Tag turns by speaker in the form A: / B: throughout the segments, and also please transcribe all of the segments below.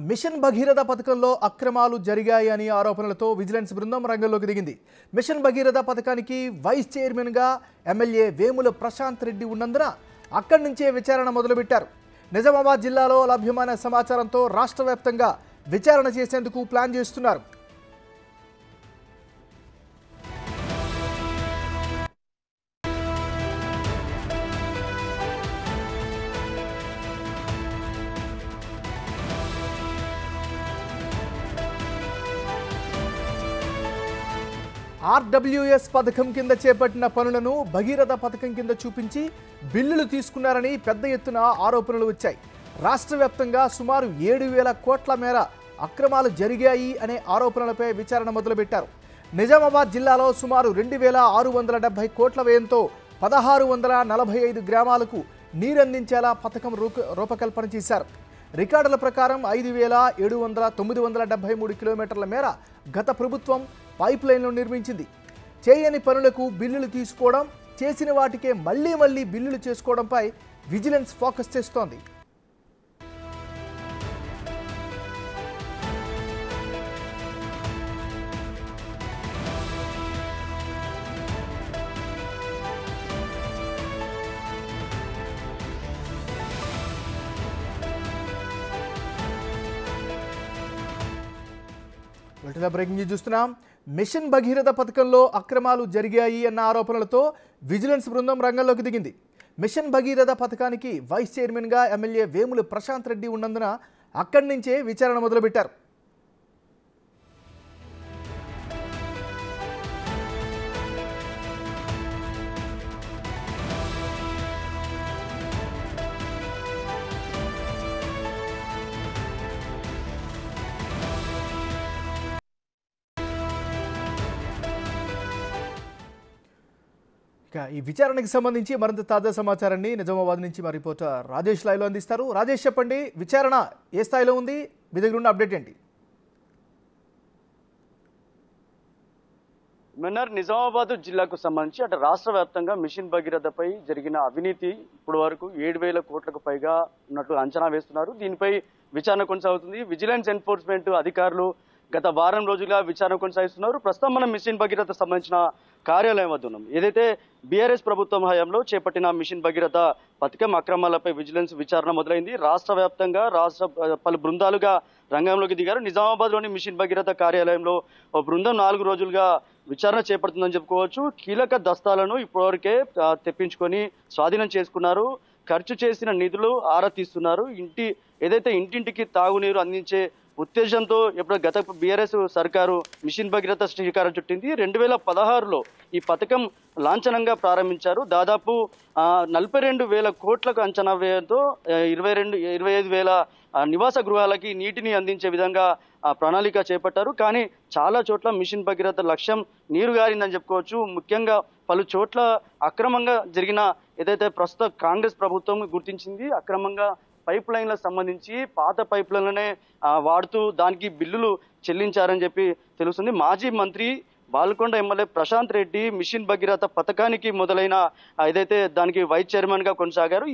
A: Machine Bhagiratha పథకంలో అక్రమాలు జరిగాయని ఆరోపణలతో విజిలెన్స్ బృందం రంగంలోకి దిగింది. మిషన్ భగీరథ పథకానికి వైస్ చైర్మన్ గా ఎమ్మెల్యే వేముల ప్రశాంత్ రెడ్డి ఉన్నందున అక్కడి నుంచే విచారణ మొదలుపెట్టారు. నిజామాబాద్ జిల్లాలో లభ్యమైన సమాచారంతో రాష్ట్ర వ్యాప్తంగా విచారణ చేసేందుకు ప్లాన్ చేస్తున్నారు. ఆర్డబ్ల్యూఎస్ పథకం కింద చేపట్టిన పనులను భగీరథ పథకం కింద చూపించి బిల్లులు తీసుకున్నారని పెద్ద ఎత్తున ఆరోపణలు వచ్చాయి. రాష్ట్ర వ్యాప్తంగా సుమారు 7,000 కోట్ల మేర అక్రమాలు జరిగాయి అనే ఆరోపణలపై విచారణ మొదలుపెట్టారు. నిజామాబాద్ జిల్లాలో సుమారు 2,670 కోట్ల వ్యయంతో 1,645 గ్రామాలకు నీరందించేలా పథకం రూపకల్పన చేశారు. రికార్డుల ప్రకారం 5,973 కిలోమీటర్ల మేర గత ప్రభుత్వం పైప్ లైన్లు నిర్మించింది. చేయని పనులకు బిల్లులు తీసుకోవడం, చేసిన వాటికే మళ్లీ బిల్లులు చేసుకోవడంపై విజిలెన్స్ ఫోకస్ చేస్తోంది. బ్రేకింగ్ న్యూస్ చూస్తున్నాం. మిషన్ భగీరథ పథకంలో అక్రమాలు జరిగాయి అన్న ఆరోపణలతో విజిలెన్స్ బృందం రంగంలోకి దిగింది. మిషన్ భగీరథ పథకానికి వైస్ చైర్మన్గా ఎమ్మెల్యే వేముల ప్రశాంత్ రెడ్డి ఉన్నందున అక్కడి నుంచే విచారణ మొదలుపెట్టారు. ఈ విచారణకు సంబంధించి మరింత తాజా సమాచారాన్ని నిజామాబాద్ నుంచి మా రిపోర్టర్ రాజేష్ లైవ్లో అందిస్తారు. రాజేష్, చెప్పండి, విచారణ ఏ స్థాయిలో ఉంది? మీ దగ్గర ఉన్న అప్డేట్ ఏంటి?
B: మెన్నర్ నిజామాబాద్ జిల్లాకు సంబంధించి అటు రాష్ట్ర వ్యాప్తంగా మిషన్ భగీరథపై జరిగిన అవినీతి ఇప్పుడు వరకు 7,000 కోట్లకు పైగా ఉన్నట్లు అంచనా వేస్తున్నారు. దీనిపై విచారణ కొనసాగుతుంది. విజిలెన్స్ ఎన్ఫోర్స్మెంట్ అధికారులు గత వారం రోజులుగా విచారణ కొనసాగిస్తున్నారు. ప్రస్తుతం మనం మిషన్ భగీరథ సంబంధించిన కార్యాలయం వద్ద ఉన్నాం. ఏదైతే బీఆర్ఎస్ ప్రభుత్వం హయాంలో చేపట్టిన మిషన్ భగీరథ పథకం అక్రమాలపై విజిలెన్స్ విచారణ మొదలైంది. రాష్ట్ర వ్యాప్తంగా పలు బృందాలుగా రంగంలోకి దిగారు. నిజామాబాద్లోని మిషన్ భగీరథ కార్యాలయంలో ఓ బృందం 4 రోజులుగా విచారణ చేపడుతుందని చెప్పుకోవచ్చు. కీలక దస్తాలను ఇప్పటివరకే తెప్పించుకొని స్వాధీనం చేసుకున్నారు. ఖర్చు చేసిన నిధులు ఆరా తీస్తున్నారు. ఏదైతే ఇంటింటికి తాగునీరు అందించే ఉద్దేశంతో ఎప్పుడు గత బీఆర్ఎస్ సర్కారు మిషన్ భగీరథ శ్రీకారం చుట్టింది. 2016లో ఈ పథకం లాంఛనంగా ప్రారంభించారు. దాదాపు 42,000 కోట్లకు అంచనా వ్యయంతో 25,000 నివాస గృహాలకి నీటిని అందించే విధంగా ప్రణాళిక చేపట్టారు. కానీ చాలా చోట్ల మిషన్ భగీరథ లక్ష్యం నీరు గారిందని చెప్పుకోవచ్చు. ముఖ్యంగా పలు చోట్ల అక్రమంగా జరిగిన ఏదైతే ప్రస్తుత కాంగ్రెస్ ప్రభుత్వం గుర్తించింది, అక్రమంగా పైప్ లైన్లకు సంబంధించి పాత పైప్ లైన్లనే వాడుతూ దానికి బిల్లులు చెల్లించారని చెప్పి తెలుస్తుంది. మాజీ మంత్రి బాల్కొండ ఎమ్మెల్యే ప్రశాంత్ రెడ్డి మిషన్ భగీరథ పథకానికి మొదలైన ఏదైతే దానికి వైస్ చైర్మన్ గా కొనసాగారు.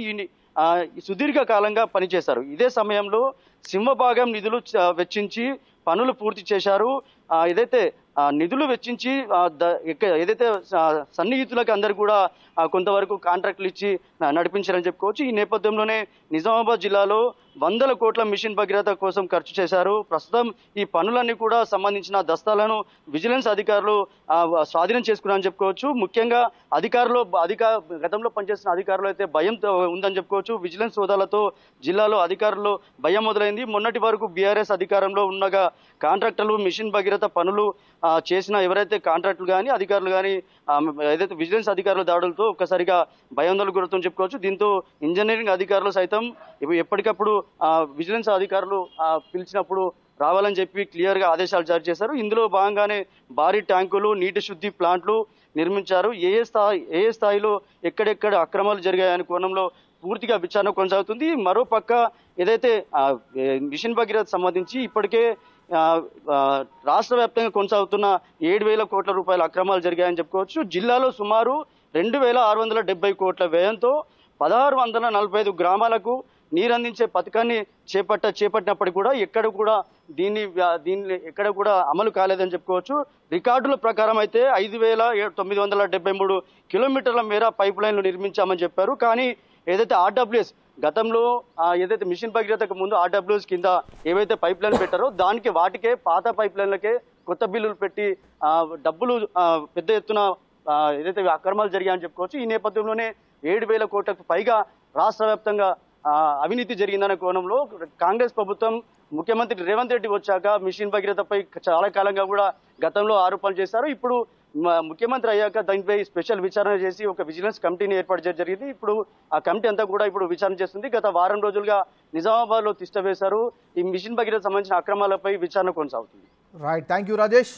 B: సుదీర్ఘ కాలంగా పనిచేశారు. ఇదే సమయంలో సింహభాగం నిధులు వెచ్చించి పనులు పూర్తి చేశారు. ఏదైతే నిధులు వెచ్చించి ఏదైతే సన్నిహితులకు అందరు కూడా కొంతవరకు కాంట్రాక్టులు ఇచ్చి నడిపించారని చెప్పుకోవచ్చు. ఈ నేపథ్యంలోనే నిజామాబాద్ జిల్లాలో 100 కోట్ల మిషన్ భగీరథ కోసం ఖర్చు చేశారు. ప్రస్తుతం ఈ పనులన్నీ కూడా సంబంధించిన దస్తాలను విజిలెన్స్ అధికారులు స్వాధీనం చేసుకున్నారని చెప్పుకోవచ్చు. ముఖ్యంగా గతంలో పనిచేస్తున్న అధికారులు అయితే భయం ఉందని చెప్పుకోవచ్చు. విజిలెన్స్ హోదాలతో జిల్లాలో అధికారులు భయం మొదలైంది. మొన్నటి వరకు బీఆర్ఎస్ అధికారంలో ఉండగా కాంట్రాక్టర్లు మిషన్ భగీరథ పనులు చేసిన ఎవరైతే కాంట్రాక్టులు కానీ అధికారులు కానీ ఏదైతే విజిలెన్స్ అధికారుల దాడులతో ఒక్కసారిగా భయాందోళనకు గురవుతుందని చెప్పుకోవచ్చు. దీంతో ఇంజనీరింగ్ అధికారులు సైతం ఎప్పటికప్పుడు విజిలెన్స్ అధికారులు పిలిచినప్పుడు రావాలని చెప్పి క్లియర్ గా ఆదేశాలు జారీ చేశారు. ఇందులో భాగంగానే భారీ ట్యాంకులు, నీటి శుద్ధి ప్లాంట్లు నిర్మించారు. ఏ స్థాయిలో ఎక్కడెక్కడ అక్రమాలు జరిగాయనే కోణంలో పూర్తిగా విచారణ కొనసాగుతుంది. మరోపక్క ఏదైతే మిషన్ భగీరథ సంబంధించి ఇప్పటికే రాష్ట్ర వ్యాప్తంగా కొనసాగుతున్న 7,000 కోట్ల రూపాయల అక్రమాలు జరిగాయని చెప్పుకోవచ్చు. జిల్లాలో సుమారు 2,670 కోట్ల వ్యయంతో 1,645 గ్రామాలకు నీరు అందించే పథకాన్ని చేపట్టినప్పటికీ కూడా దీన్ని ఎక్కడ కూడా అమలు కాలేదని చెప్పుకోవచ్చు. రికార్డుల ప్రకారం అయితే 5,973 కిలోమీటర్ల మేర పైప్ లైన్లు నిర్మించామని చెప్పారు. కానీ ఏదైతే ఆర్డబ్ల్యూఎస్ గతంలో ఏదైతే మిషన్ భగీరథకు ముందు ఆర్డబ్ల్యూఎస్ కింద ఏవైతే పైప్ లైన్లు పెట్టారో వాటికే పాత పైప్ లైన్లకే కొత్త బిల్లులు పెట్టి డబ్బులు పెద్ద ఎత్తున ఏదైతే అక్రమాలు జరిగాయని చెప్పుకోవచ్చు. ఈ నేపథ్యంలోనే 7,000 కోట్లకు పైగా రాష్ట్ర వ్యాప్తంగా అవినీతి జరిగిందనే కోణంలో కాంగ్రెస్ ప్రభుత్వం ముఖ్యమంత్రి రేవంత్ రెడ్డి వచ్చాక మిషన్ భగీరథపై చాలా కాలంగా కూడా గతంలో ఆరోపణలు చేశారు. ఇప్పుడు ముఖ్యమంత్రి అయ్యాక దానిపై స్పెషల్ విచారణ చేసి ఒక విజిలెన్స్ కమిటీని ఏర్పాటు చేయడం జరిగింది. ఇప్పుడు ఆ కమిటీ అంతా కూడా ఇప్పుడు విచారణ చేస్తుంది. గత వారం రోజులుగా నిజామాబాద్ లో తిష్ట వేశారు. ఈ మిషన్ భగీరథ సంబంధించిన అక్రమాలపై విచారణ కొనసాగుతుంది.
A: Right, thank you Rajesh.